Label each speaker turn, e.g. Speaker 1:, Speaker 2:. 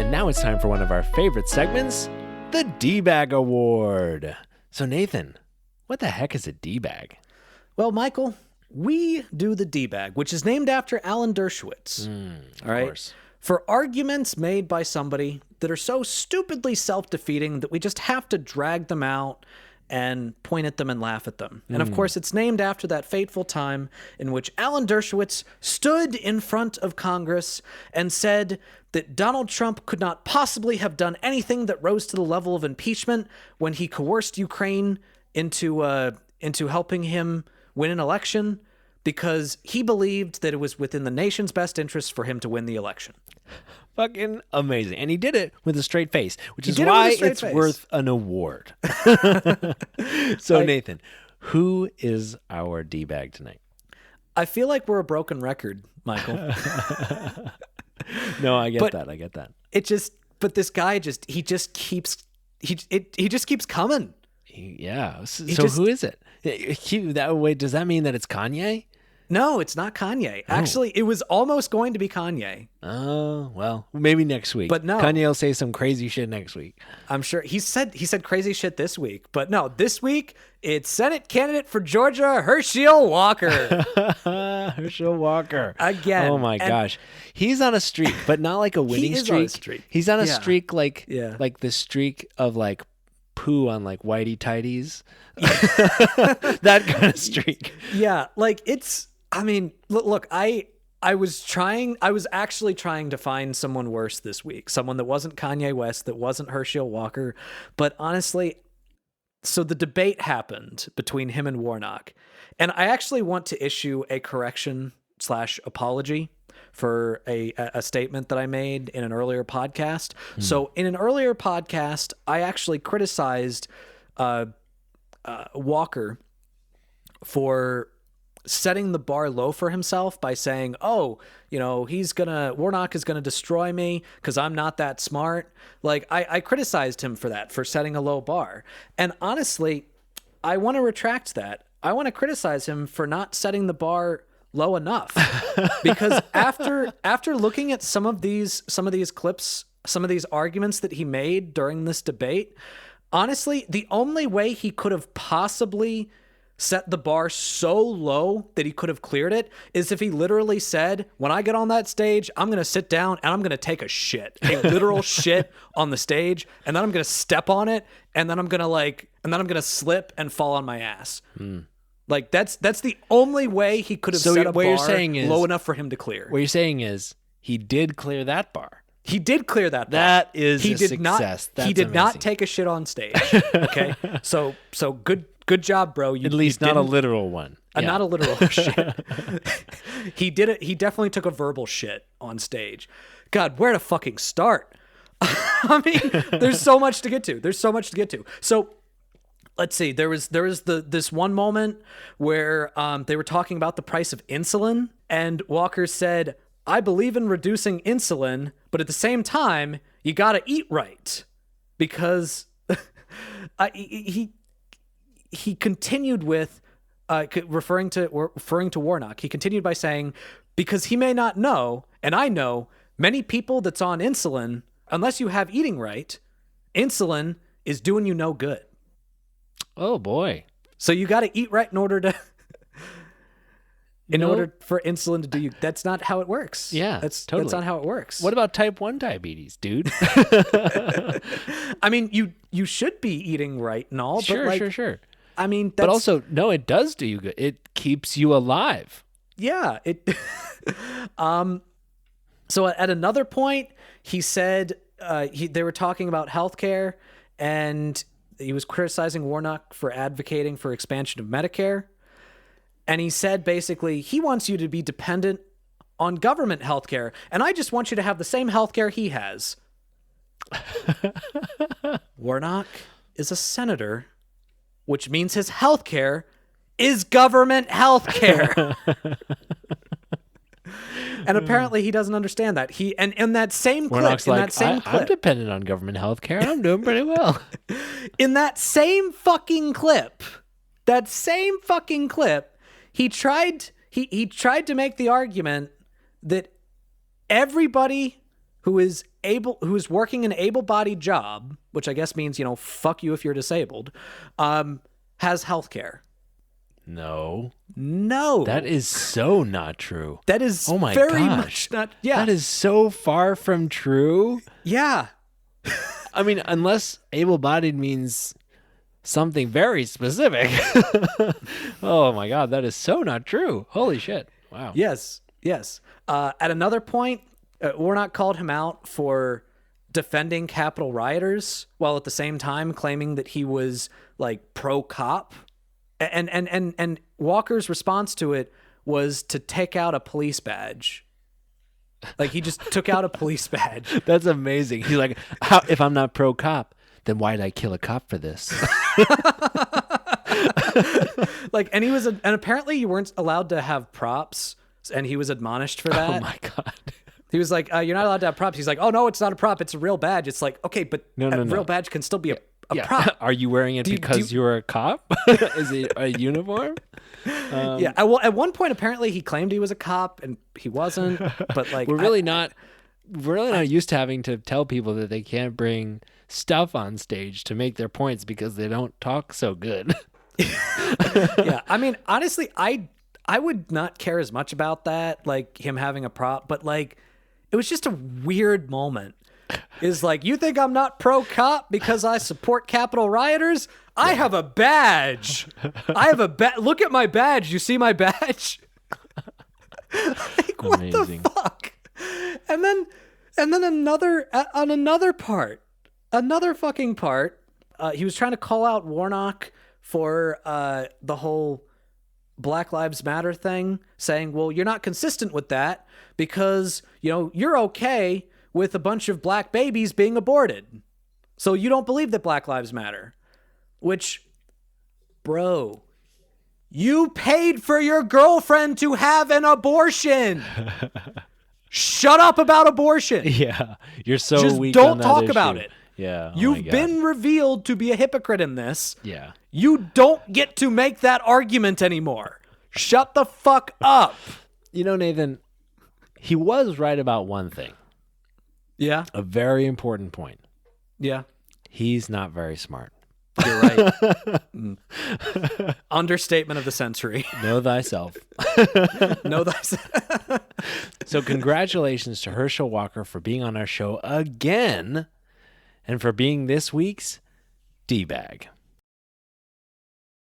Speaker 1: And now it's time for one of our favorite segments, the D-Bag Award. So Nathan, what the heck is a D-Bag?
Speaker 2: Well, Michael, we do the D-Bag, which is named after Alan Dershowitz.
Speaker 1: Of course.
Speaker 2: For arguments made by somebody that are so stupidly self-defeating that we just have to drag them out and point at them and laugh at them. And of course, it's named after that fateful time in which Alan Dershowitz stood in front of Congress and said that Donald Trump could not possibly have done anything that rose to the level of impeachment when he coerced Ukraine into helping him win an election because he believed that it was within the nation's best interest for him to win the election.
Speaker 1: Fucking amazing. And he did it with a straight face, which is why it's worth an award. So, Nathan, who is our D-Bag tonight?
Speaker 2: I feel like we're a broken record, Michael.
Speaker 1: No, I get that.
Speaker 2: But this guy he just keeps coming.
Speaker 1: Yeah. So who is it? Does that mean that it's Kanye?
Speaker 2: No, it's not Kanye. Actually, it was almost going to be Kanye.
Speaker 1: Oh, well, maybe next week.
Speaker 2: But no.
Speaker 1: Kanye will say some crazy shit next week.
Speaker 2: I'm sure he said crazy shit this week. But no, this week it's Senate candidate for Georgia, Herschel Walker.
Speaker 1: Herschel Walker.
Speaker 2: Again.
Speaker 1: Oh my gosh. He's on a streak, but not like a winning streak.
Speaker 2: On a streak.
Speaker 1: He's on a streak like the streak of like poo on like whitey tighties. That kind of streak.
Speaker 2: Yeah, like look, I was actually trying to find someone worse this week, someone that wasn't Kanye West, that wasn't Herschel Walker, but honestly, so the debate happened between him and Warnock, and I actually want to issue a correction/apology for a statement that I made in an earlier podcast. So in an earlier podcast, I actually criticized Walker for setting the bar low for himself by saying, Warnock is gonna destroy me because I'm not that smart. Like I criticized him for that, for setting a low bar. And honestly, I want to retract that. I want to criticize him for not setting the bar low enough. Because after looking at some of these clips, some of these arguments that he made during this debate, honestly, the only way he could have possibly set the bar so low that he could have cleared it is if he literally said, when I get on that stage, I'm going to sit down and I'm going to take a shit, a literal shit on the stage. And then I'm going to step on it. And then I'm going to slip and fall on my ass. Like that's the only way he could have set a bar low enough for him to clear.
Speaker 1: What you're saying is he did clear that bar.
Speaker 2: He did clear that bar.
Speaker 1: That is a success.
Speaker 2: He did not take a shit on stage. Okay. So good job, bro.
Speaker 1: At least not a literal one.
Speaker 2: Not a literal shit. He did it. He definitely took a verbal shit on stage. God, where to fucking start? I mean, there's so much to get to. So let's see. There was this one moment where they were talking about the price of insulin, and Walker said, I believe in reducing insulin, but at the same time, you got to eat right. Because he continued with referring to Warnock. He continued by saying, because he may not know, and I know, many people that's on insulin, unless you have eating right, insulin is doing you no good.
Speaker 1: Oh boy.
Speaker 2: So you got to eat right in order for insulin to do you. That's not how it works.
Speaker 1: Yeah,
Speaker 2: that's not how it works.
Speaker 1: What about type 1 diabetes, dude?
Speaker 2: I mean, you should be eating right and all.
Speaker 1: Sure.
Speaker 2: I mean,
Speaker 1: but also, no, it does do you good. It keeps you alive.
Speaker 2: Yeah. So at another point, he said they were talking about healthcare, and he was criticizing Warnock for advocating for expansion of Medicare. And he said, basically, he wants you to be dependent on government healthcare, and I just want you to have the same healthcare he has. Warnock is a senator, which means his healthcare is government healthcare. And apparently he doesn't understand that. And in that same clip,
Speaker 1: I'm dependent on government healthcare, and I'm doing pretty well.
Speaker 2: In that same fucking clip, he tried to make the argument that everybody who is working an able-bodied job, which I guess means, fuck you if you're disabled, has health care.
Speaker 1: No.
Speaker 2: That
Speaker 1: is so not true.
Speaker 2: That is very much not. Yeah.
Speaker 1: That is so far from true.
Speaker 2: Yeah.
Speaker 1: I mean, unless able-bodied means something very specific. Oh my God, that is so not true. Holy shit. Wow.
Speaker 2: Yes. At another point, Warnock called him out for defending Capitol rioters while at the same time claiming that he was like pro-cop. And Walker's response to it was to take out a police badge. Like he just took out a police badge.
Speaker 1: That's amazing. He's like, if I'm not pro-cop, then why did I kill a cop for this?
Speaker 2: And apparently you weren't allowed to have props, and he was admonished for that.
Speaker 1: Oh my God.
Speaker 2: He was like, you're not allowed to have props. He's like, oh no, it's not a prop. It's a real badge. It's like, okay, but a real badge can still be a prop.
Speaker 1: Are you wearing it because you're a cop? Is it a uniform?
Speaker 2: Yeah. Well, at one point, apparently he claimed he was a cop and he wasn't, but like,
Speaker 1: we're really not used to having to tell people that they can't bring stuff on stage to make their points because they don't talk so good.
Speaker 2: Yeah. I mean, honestly, I would not care as much about that, like him having a prop, but like, it was just a weird moment. Is like, you think I'm not pro-cop because I support Capitol rioters? I have a badge. Look at my badge. You see my badge? Like, what the fuck? And then on another fucking part, he was trying to call out Warnock for the whole Black Lives Matter thing, saying, well, you're not consistent with that because, you're okay with a bunch of black babies being aborted. So you don't believe that Black Lives Matter. Which, bro, you paid for your girlfriend to have an abortion. Shut up about abortion.
Speaker 1: Yeah. You're so
Speaker 2: just
Speaker 1: weak
Speaker 2: don't
Speaker 1: on that
Speaker 2: talk
Speaker 1: issue.
Speaker 2: about it.
Speaker 1: Yeah. Oh
Speaker 2: You've been revealed to be a hypocrite in this.
Speaker 1: Yeah.
Speaker 2: You don't get to make that argument anymore. Shut the fuck up.
Speaker 1: Nathan, he was right about one thing.
Speaker 2: Yeah.
Speaker 1: A very important point.
Speaker 2: Yeah.
Speaker 1: He's not very smart.
Speaker 2: You're right. Understatement of the century.
Speaker 1: Know thyself.
Speaker 2: Know thyself.
Speaker 1: So congratulations to Herschel Walker for being on our show again and for being this week's D-Bag.